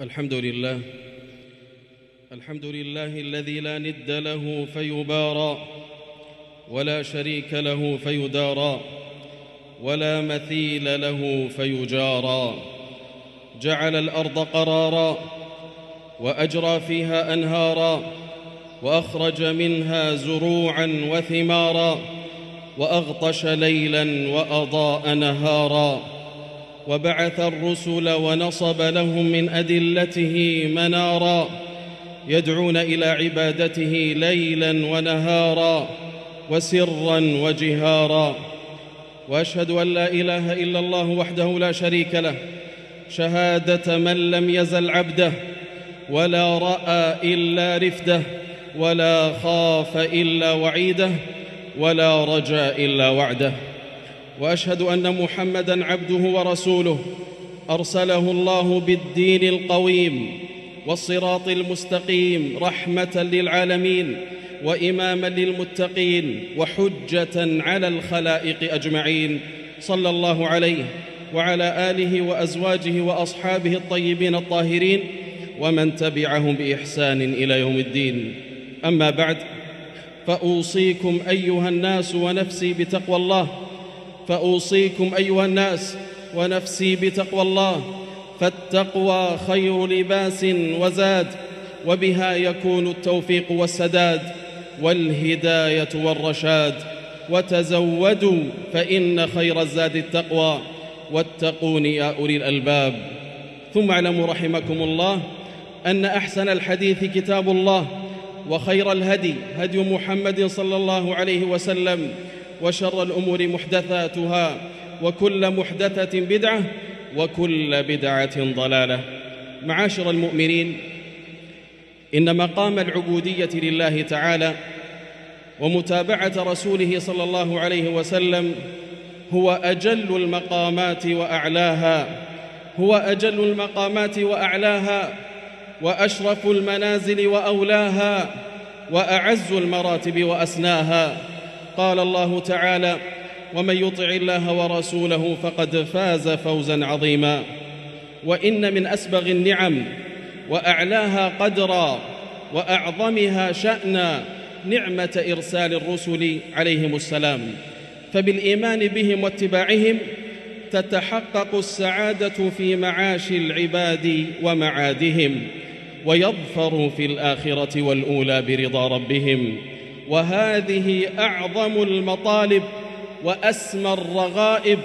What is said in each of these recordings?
الحمد لله الذي لا ند له فيبارى ولا شريك له فيدارى ولا مثيل له فيجارى. جعل الأرض قرارا وأجرى فيها أنهارا وأخرج منها زروعا وثمارا وأغطش ليلا وأضاء نهارا وبعث الرسل ونصب لهم من أدلته منارا يدعون إلى عبادته ليلا ونهارا وسرا وجهارا. وأشهد أن لا إله إلا الله وحده لا شريك له شهادة من لم يزل عبده ولا رأى إلا رفده ولا خاف إلا وعيده ولا رجاء إلا وعده. وأشهد أن محمدًا عبده ورسوله أرسله الله بالدين القويم والصراط المستقيم رحمة للعالمين وإمامًا للمتقين وحجة على الخلائق أجمعين، صلى الله عليه وعلى آله وأزواجه وأصحابه الطيبين الطاهرين ومن تبعهم بإحسان إلى يوم الدين. أما بعد، فأوصيكم أيها الناس ونفسي بتقوى الله، فأوصيكم أيها الناس ونفسي بتقوى الله، فالتقوى خير لباس وزاد، وبها يكون التوفيق والسداد والهداية والرشاد. وتزودوا فإن خير الزاد التقوى، واتقون يا أولي الألباب. ثم اعلموا رحمكم الله أن أحسن الحديث كتاب الله، وخير الهدي هدي محمد صلى الله عليه وسلم، وشر الأمور محدثاتها، وكل محدثة بدعة، وكل بدعة ضلالة. معاشر المؤمنين، إن مقام العبودية لله تعالى ومتابعة رسوله صلى الله عليه وسلم هو أجل المقامات وأعلاها، هو أجل المقامات وأعلاها، وأشرف المنازل وأولاها، وأعز المراتب وأسناها. قال الله تعالى: ومن يطع الله ورسوله فقد فاز فوزا عظيما. وإن من أسبغ النعم وأعلاها قدرا وأعظمها شأنا نعمة إرسال الرسل عليهم السلام، فبالإيمان بهم واتباعهم تتحقق السعادة في معاش العباد ومعادهم، ويظفروا في الآخرة والأولى برضا ربهم. وهذه أعظم المطالب وأسمى الرغائب.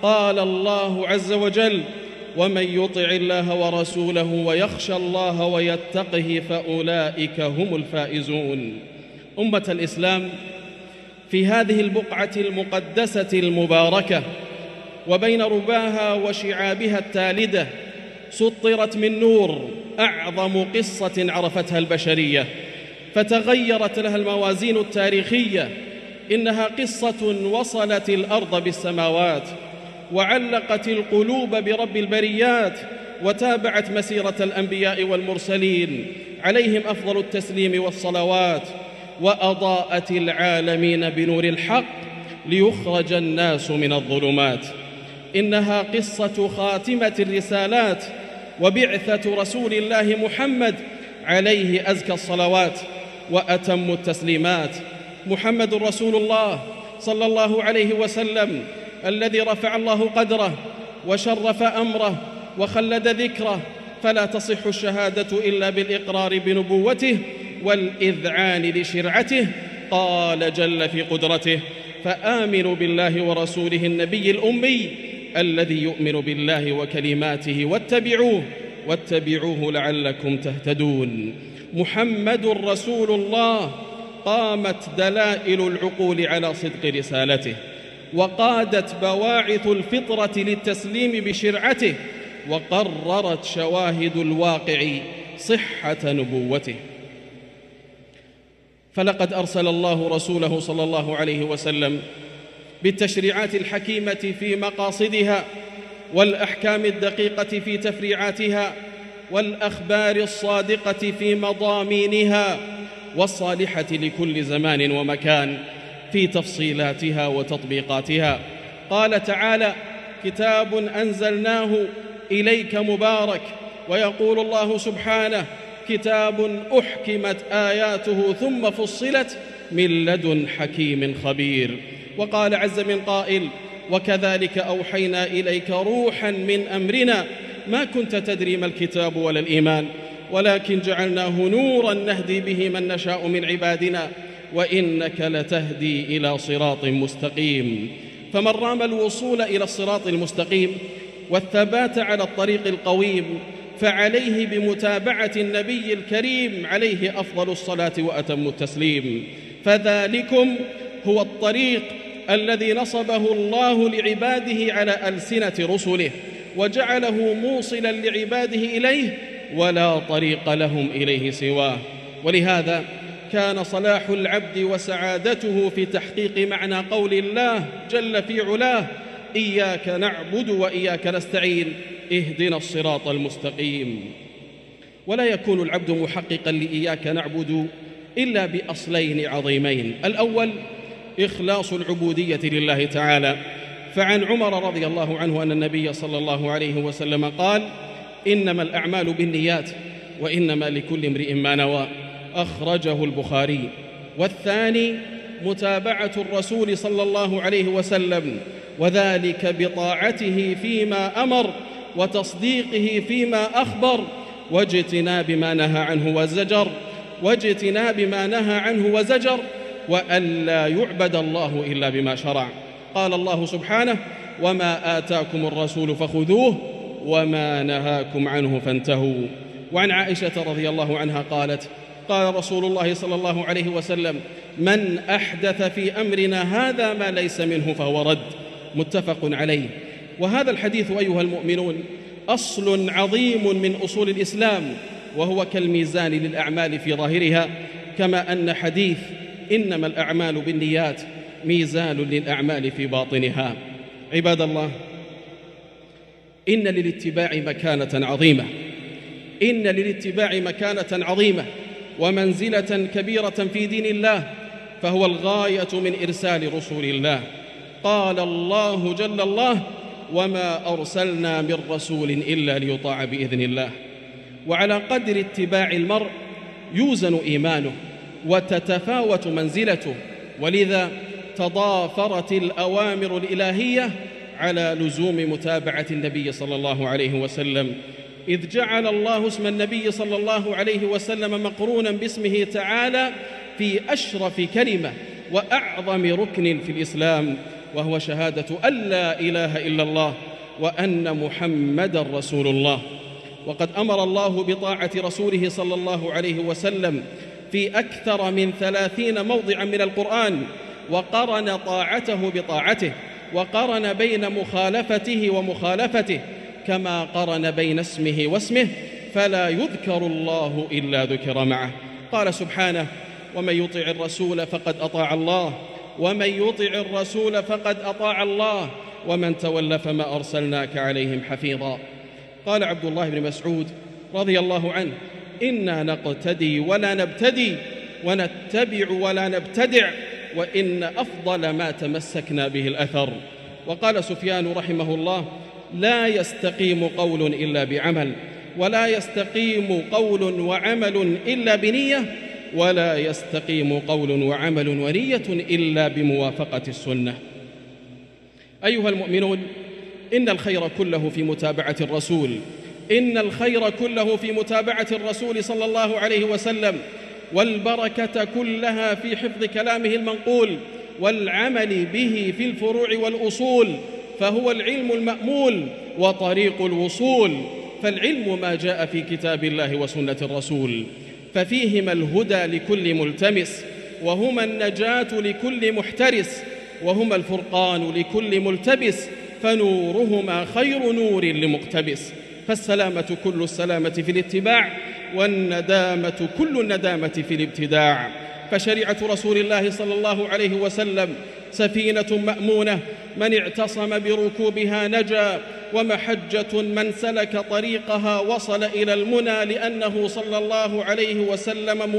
قال الله عز وجل: ومن يطع الله ورسوله ويخشى الله ويتقه فأولئك هم الفائزون. أمة الإسلام، في هذه البقعة المقدسة المباركة وبين رباها وشعابها التالدة سطرت من نور أعظم قصة عرفتها البشرية، فتغيرت لها الموازين التاريخية. إنها قصة وصلت الأرض بالسماوات، وعلقت القلوب برب البريات، وتابعت مسيرة الأنبياء والمرسلين عليهم أفضل التسليم والصلوات، وأضاءت العالمين بنور الحق ليخرج الناس من الظلمات. إنها قصة خاتمة الرسالات وبعثة رسول الله محمد عليه أزكى الصلوات وأتم التسليمات. محمد رسول الله صلى الله عليه وسلم الذي رفع الله قدره وشرف أمره وخلد ذكره، فلا تصح الشهادة إلا بالإقرار بنبوته والإذعان لشرعته. قال جل في قدرته: فآمنوا بالله ورسوله النبي الأمي الذي يؤمن بالله وكلماته واتبعوه لعلكم تهتدون. محمد رسول الله قامت دلائل العقول على صدق رسالته، وقادت بواعث الفطرة للتسليم بشرعته، وقررت شواهد الواقع صحة نبوته. فلقد أرسل الله رسوله صلى الله عليه وسلم بالتشريعات الحكيمة في مقاصدها، والأحكام الدقيقة في تفريعاتها، والأخبار الصادقة في مضامينها، والصالحة لكل زمان ومكان في تفصيلاتها وتطبيقاتها. قال تعالى: كتاب أنزلناه إليك مبارك ويقول الله سبحانه: كتاب أحكمت آياته ثم فصلت من لدن حكيم خبير. وقال عز من قائل: وكذلك أوحينا إليك روحا من أمرنا ما كنت تدري ما الكتاب ولا الإيمان ولكن جعلناه نورا نهدي به من نشاء من عبادنا وإنك لتهدي إلى صراط مستقيم. فمن رام الوصول إلى الصراط المستقيم والثبات على الطريق القويم فعليه بمتابعة النبي الكريم عليه أفضل الصلاة وأتم التسليم. فذلكم هو الطريق الذي نصبه الله لعباده على ألسنة رسله وجعله موصلا لعباده إليه ولا طريق لهم إليه سواه. ولهذا كان صلاح العبد وسعادته في تحقيق معنى قول الله جل في علاه: إياك نعبد وإياك نستعين اهدنا الصراط المستقيم. ولا يكون العبد محققا لإياك نعبد إلا بأصلين عظيمين: الأول إخلاص العبودية لله تعالى، فعن عمر رضي الله عنه أن النبي صلى الله عليه وسلم قال: إنما الأعمال بالنيات وإنما لكل امرئ ما نوى، أخرجه البخاري. والثاني متابعة الرسول صلى الله عليه وسلم، وذلك بطاعته فيما أمر وتصديقه فيما أخبر واجتناب ما نهى عنه وزجر وألا يعبد الله إلا بما شرع. قال الله سبحانه: وما آتاكم الرسول فخذوه وما نهاكم عنه فانتهوا. وعن عائشة رضي الله عنها قالت: قال رسول الله صلى الله عليه وسلم: من أحدث في أمرنا هذا ما ليس منه فهو رد. متفق عليه. وهذا الحديث أيها المؤمنون أصل عظيم من أصول الإسلام، وهو كالميزان للأعمال في ظاهرها، كما أن حديث إنما الأعمال بالنيات ميزان للأعمال في باطنها. عباد الله، إن للاتباع مكانة عظيمة ومنزلة كبيرة في دين الله، فهو الغاية من إرسال رسول الله. قال الله جل الله: وما أرسلنا من رسول إلا ليطاع بإذن الله. وعلى قدر اتباع المرء يوزن إيمانه وتتفاوت منزلته، ولذا تضافرت الأوامر الإلهية على لزوم متابعة النبي صلى الله عليه وسلم، إذ جعل الله اسم النبي صلى الله عليه وسلم مقرونا باسمه تعالى في أشرف كلمة وأعظم ركن في الإسلام، وهو شهادة أن لا إله إلا الله وأن محمدًا رسول الله. وقد أمر الله بطاعة رسوله صلى الله عليه وسلم في أكثر من 30 موضعًا من القرآن، وقرن طاعته بطاعته، وقرن بين مخالفته ومخالفته، كما قرن بين اسمه واسمه، فلا يذكر الله إلا ذكر معه. قال سبحانه: ومن يطع الرسول فقد أطاع الله، ومن يطع الرسول فقد أطاع الله، ومن تولى فما أرسلناك عليهم حفيظا. قال عبد الله بن مسعود رضي الله عنه: إنا نقتدي ولا نبتدي، ونتبع ولا نبتدع، وإن أفضل ما تمسكنا به الأثر. وقال سفيان رحمه الله: لا يستقيم قول إلا بعمل، ولا يستقيم قول وعمل إلا بنية، ولا يستقيم قول وعمل ونية إلا بموافقة السنة. أيها المؤمنون، إن الخير كله في متابعة الرسول، صلى الله عليه وسلم، والبركة كلها في حفظ كلامه المنقول والعمل به في الفروع والأصول، فهو العلم المأمول وطريق الوصول. فالعلم ما جاء في كتاب الله وسنة الرسول، ففيهما الهدى لكل ملتمس، وهما النجاة لكل محترس، وهما الفرقان لكل ملتبس، فنورهما خير نور لمقتبس. فالسلامة كل السلامة في الاتباع، والندامة كل الندامة في الابتداع. فشريعة رسول الله صلى الله عليه وسلم سفينة مأمونة، من اعتصم بركوبها نجا، ومحجة من سلك طريقها وصل إلى المنى، لأنه صلى الله عليه وسلم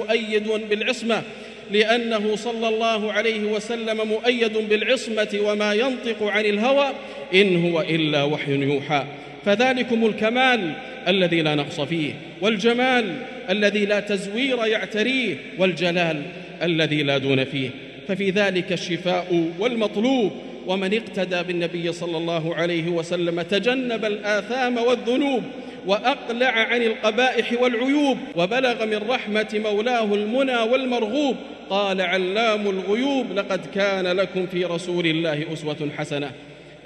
مؤيد بالعصمة وما ينطق عن الهوى إن هو إلا وحي يوحى. فذلكم الكمال الذي لا نقص فيه، والجمال الذي لا تزوير يعتريه، والجلال الذي لا دون فيه. ففي ذلك الشفاء والمطلوب. ومن اقتدى بالنبي صلى الله عليه وسلم تجنب الآثام والذنوب، وأقلع عن القبائح والعيوب، وبلغ من رحمة مولاه المنى والمرغوب. قال علام الغيوب: لقد كان لكم في رسول الله أسوة حسنة.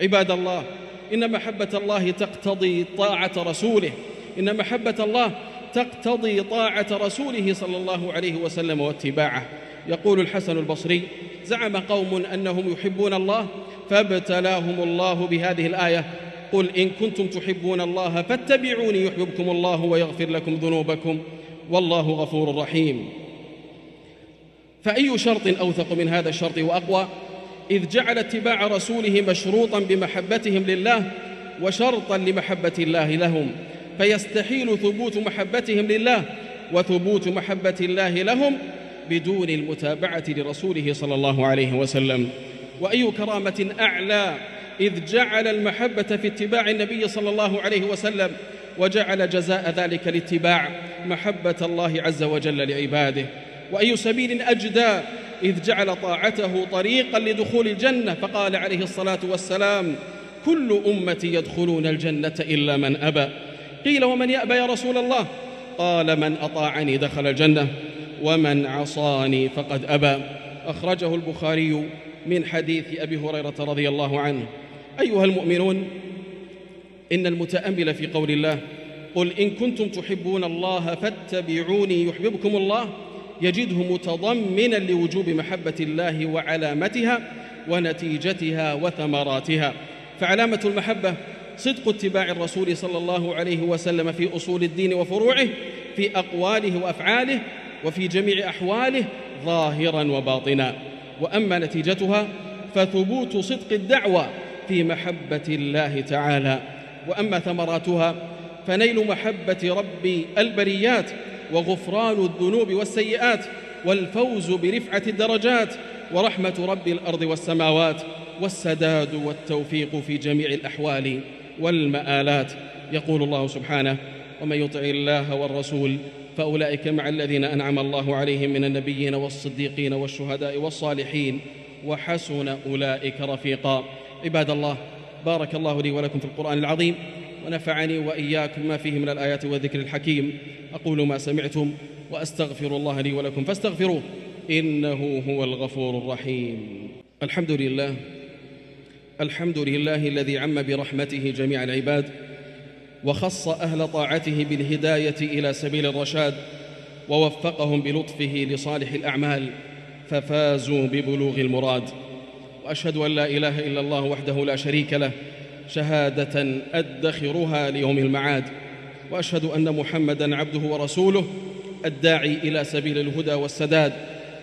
عباد الله، إن محبة الله تقتضي طاعة رسوله، إن محبة الله تقتضي طاعة رسوله صلى الله عليه وسلم واتباعه. يقول الحسن البصري: زعم قوم أنهم يحبون الله فابتلاهم الله بهذه الآية: قل إن كنتم تحبون الله فاتبعوني يحببكم الله ويغفر لكم ذنوبكم والله غفور رحيم. فأي شرط أوثق من هذا الشرط وأقوى، إذ جعل اتباع رسوله مشروطا بمحبتهم لله وشرطا لمحبة الله لهم، فيستحيل ثبوت محبتهم لله وثبوت محبة الله لهم بدون المتابعة لرسوله صلى الله عليه وسلم. وأي كرامة أعلى إذ جعل المحبة في اتباع النبي صلى الله عليه وسلم، وجعل جزاء ذلك الاتباع محبة الله عز وجل لعباده. وأي سبيل أجدى إذ جعل طاعته طريقا لدخول الجنة، فقال عليه الصلاة والسلام: كل أمتي يدخلون الجنة إلا من أبى. قيل: ومن يأبى يا رسول الله؟ قال: من أطاعني دخل الجنة ومن عصاني فقد أبى. أخرجه البخاري من حديث أبي هريرة رضي الله عنه. أيها المؤمنون، إن المتأمل في قول الله: قل إن كنتم تحبون الله فاتبعوني يحببكم الله، يجده متضمنا لوجوب محبة الله وعلامتها ونتيجتها وثمراتها. فعلامة المحبة صدق اتباع الرسول صلى الله عليه وسلم في أصول الدين وفروعه، في أقواله وأفعاله، وفي جميع أحواله ظاهرا وباطنا. وأما نتيجتها فثبوت صدق الدعوة في محبة الله تعالى. وأما ثمراتها فنيل محبة رب البريات، وغفران الذنوب والسيئات، والفوز برفعة الدرجات، ورحمة رب الأرض والسماوات، والسداد والتوفيق في جميع الأحوال والمآلات. يقول الله سبحانه: ومن يطع الله والرسول فأولئك مع الذين أنعم الله عليهم من النبيين والصديقين والشهداء والصالحين وحسن أولئك رفيقا. عباد الله، بارك الله لي ولكم في القرآن العظيم، ونفعني وإياكم ما فيه من الآيات والذكر الحكيم. أقول ما سمعتم وأستغفر الله لي ولكم فاستغفروه إنه هو الغفور الرحيم. الحمد لله، الحمد لله الذي عم برحمته جميع العباد، وخص أهل طاعته بالهداية إلى سبيل الرشاد، ووفقهم بلطفه لصالح الأعمال ففازوا ببلوغ المراد. وأشهد أن لا إله إلا الله وحده لا شريك له شهادة أدخرها ليوم المعاد، وأشهد أن محمدًا عبده ورسوله الداعي إلى سبيل الهدى والسداد،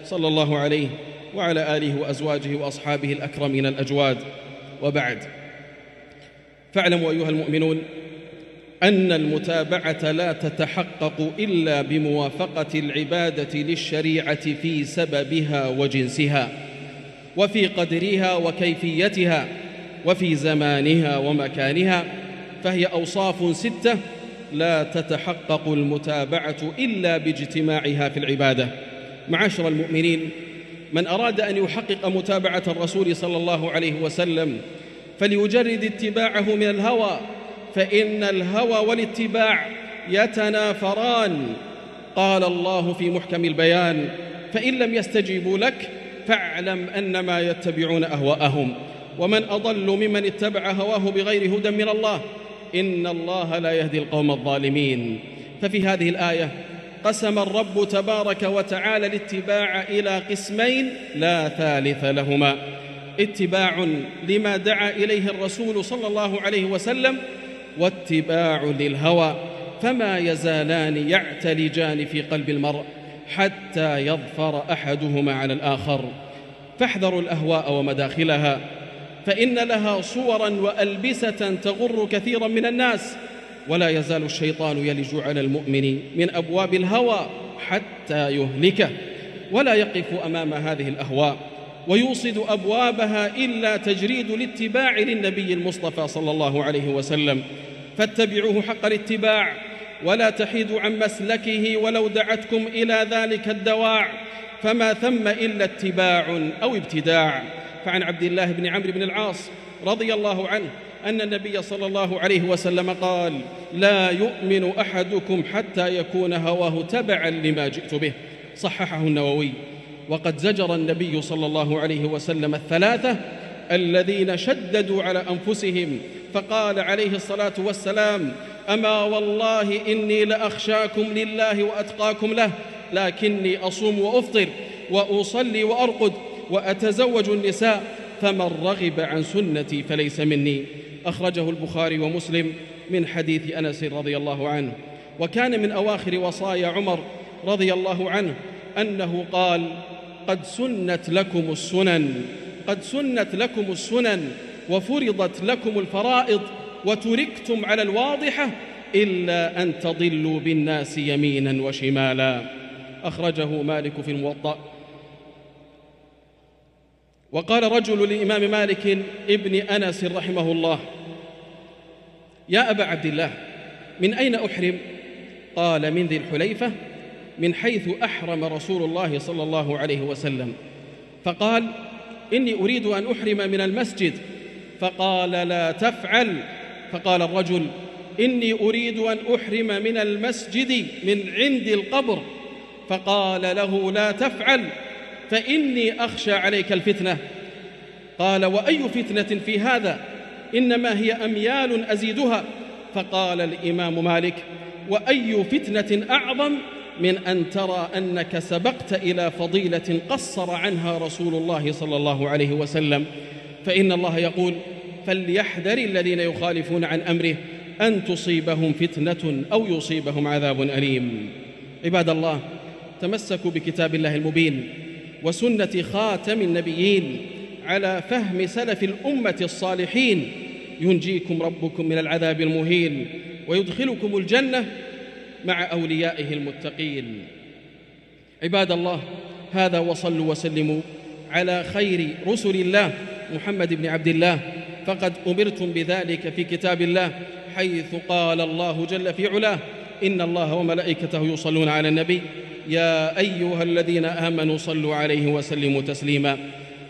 صلى الله عليه وعلى آله وأزواجه وأصحابه الأكرمين الأجواد. وبعد، فاعلموا أيها المؤمنون أن المتابعة لا تتحقق إلا بموافقة العبادة للشريعة في سببها وجنسها، وفي قدرها وكيفيتها، وفي زمانها ومكانها، فهي أوصاف 6 لا تتحقق المتابعة إلا باجتماعها في العبادة. معاشر المؤمنين، من أراد أن يحقق متابعة الرسول صلى الله عليه وسلم فليجرد اتباعه من الهوى، فإن الهوى والاتباع يتنافران. قال الله في محكم البيان: فإن لم يستجيبوا لك فاعلم أنما يتبعون أهواءهم، ومن أضل ممن اتبع هواه بغير هدى من الله، إن الله لا يهدي القوم الظالمين. ففي هذه الآية قسم الرب تبارك وتعالى الاتباع إلى قسمين لا ثالث لهما: اتباع لما دعا إليه الرسول صلى الله عليه وسلم، واتباع للهوى، فما يزالان يعتلجان في قلب المرء حتى يظفر أحدهما على الآخر. فاحذروا الأهواء ومداخلها، فإن لها صورا وألبسة تغر كثيرا من الناس، ولا يزال الشيطان يلج على المؤمن من أبواب الهوى حتى يهلكه، ولا يقف أمام هذه الأهواء ويوصد أبوابها إلا تجريد الاتباع للنبي المصطفى صلى الله عليه وسلم. فاتبعوه حق الاتباع ولا تحيدوا عن مسلكه ولو دعتكم إلى ذلك الدواع، فما ثم إلا اتباع أو ابتداع. فعن عبد الله بن عمرو بن العاص رضي الله عنه أن النبي صلى الله عليه وسلم قال: لا يؤمن أحدكم حتى يكون هواه تبعا لما جئت به، صححه النووي. وقد زجر النبي صلى الله عليه وسلم الثلاثة الذين شددوا على أنفسهم، فقال عليه الصلاة والسلام: أما والله إني لأخشاكم لله وأتقاكم له، لكني أصوم وأفطر وأصلي وأرقد وأتزوج النساء، فمن رغب عن سنتي فليس مني. أخرجه البخاري ومسلم من حديث أنس رضي الله عنه. وكان من أواخر وصايا عمر رضي الله عنه أنه قال: قد سنت لكم السنن وفرضت لكم الفرائض وتركتم على الواضحة إلا أن تضلوا بالناس يمينا وشمالا. أخرجه مالك في الموطأ. وقال رجل للإمام مالك ابن أنس رحمه الله: يا أبا عبد الله، من أين أحرم؟ قال: من ذي الحليفة، من حيث أحرم رسول الله صلى الله عليه وسلم. فقال: إني أريد أن أحرم من المسجد. فقال: لا تفعل. فقال الرجل: إني أريد أن أحرم من المسجد من عند القبر. فقال له: لا تفعل، فإني أخشى عليك الفتنة. قال: وأي فتنة في هذا؟ إنما هي أميال أزيدها. فقال الإمام مالك: وأي فتنة أعظم من أن ترى أنك سبقت إلى فضيلة قصر عنها رسول الله صلى الله عليه وسلم، فإن الله يقول: فليحذر الذين يخالفون عن أمره أن تصيبهم فتنة أو يصيبهم عذاب أليم. عباد الله، تمسكوا بكتاب الله المبين وسنة خاتم النبيين على فهم سلف الأمة الصالحين، ينجيكم ربكم من العذاب المهين ويدخلكم الجنة مع أوليائه المتقين. عباد الله، هذا وصلوا وسلموا على خير رسل الله محمد بن عبد الله، فقد أمرتم بذلك في كتاب الله، حيث قال الله جل في علاه: إن الله وملائكته يصلون على النبي يا أيها الذين آمنوا صلوا عليه وسلموا تسليما.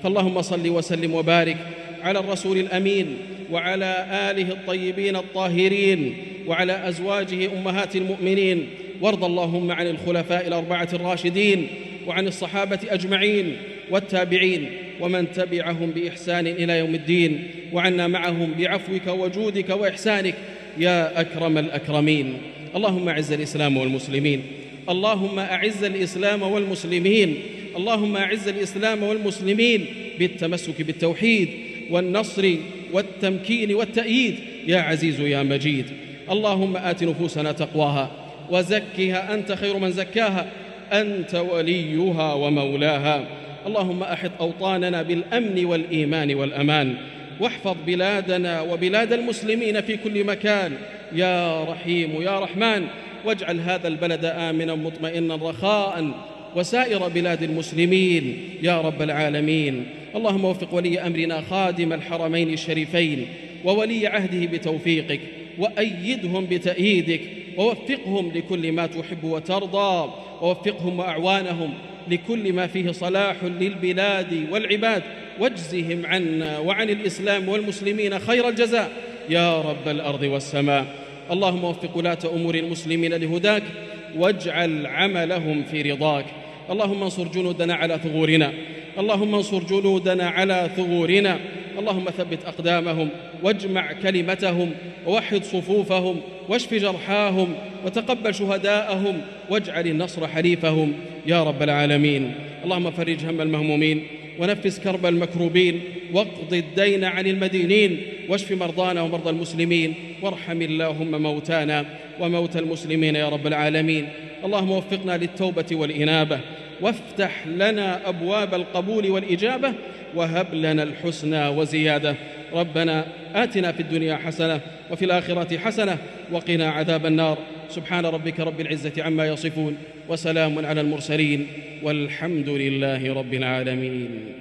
فاللهم صل وسلم وبارك على الرسول الأمين وعلى آله الطيبين الطاهرين وعلى أزواجه أمهات المؤمنين، وارض اللهم عن الخلفاء الأربعة الراشدين وعن الصحابة أجمعين والتابعين ومن تبعهم بإحسان إلى يوم الدين، وعنا معهم بعفوك وجودك وإحسانك يا أكرم الأكرمين. اللهم أعز الإسلام والمسلمين، اللهم أعز الإسلام والمسلمين، اللهم أعز الإسلام والمسلمين بالتمسك بالتوحيد والنصر والتمكين والتأييد يا عزيز يا مجيد. اللهم آت نفوسنا تقواها وزكها، أنت خير من زكاها، أنت وليها ومولاها. اللهم أحط أوطاننا بالأمن والإيمان والأمان، واحفظ بلادنا وبلاد المسلمين في كل مكان يا رحيم يا رحمن، واجعل هذا البلد آمنا مطمئنا رخاء وسائر بلاد المسلمين يا رب العالمين. اللهم وفق ولي أمرنا خادم الحرمين الشريفين وولي عهده بتوفيقك، وأيدهم بتأييدك، ووفقهم لكل ما تحب وترضى، ووفقهم وأعوانهم لكل ما فيه صلاح للبلاد والعباد، واجزهم عنا وعن الإسلام والمسلمين خير الجزاء يا رب الأرض والسماء. اللهم وفق ولاة أمور المسلمين لهداك، واجعل عملهم في رضاك. اللهم انصر جنودنا على ثغورنا، اللهم انصر جنودنا على ثغورنا، اللهم ثبت أقدامهم واجمع كلمتهم ووحد صفوفهم واشف جرحاهم وتقبل شهداءهم، واجعل النصر حليفهم يا رب العالمين. اللهم فرج هم المهمومين ونفس كرب المكروبين، واقض الدين عن المدينين، واشف مرضانا ومرضى المسلمين، وارحم اللهم موتانا وموتى المسلمين يا رب العالمين. اللهم وفقنا للتوبة والإنابة، وافتح لنا أبواب القبول والإجابة، وهب لنا الحسنى وزيادة. ربنا آتنا في الدنيا حسنة وفي الآخرة حسنة وقنا عذاب النار. سبحان ربك رب العزة عما يصفون، وسلام على المرسلين، والحمد لله رب العالمين.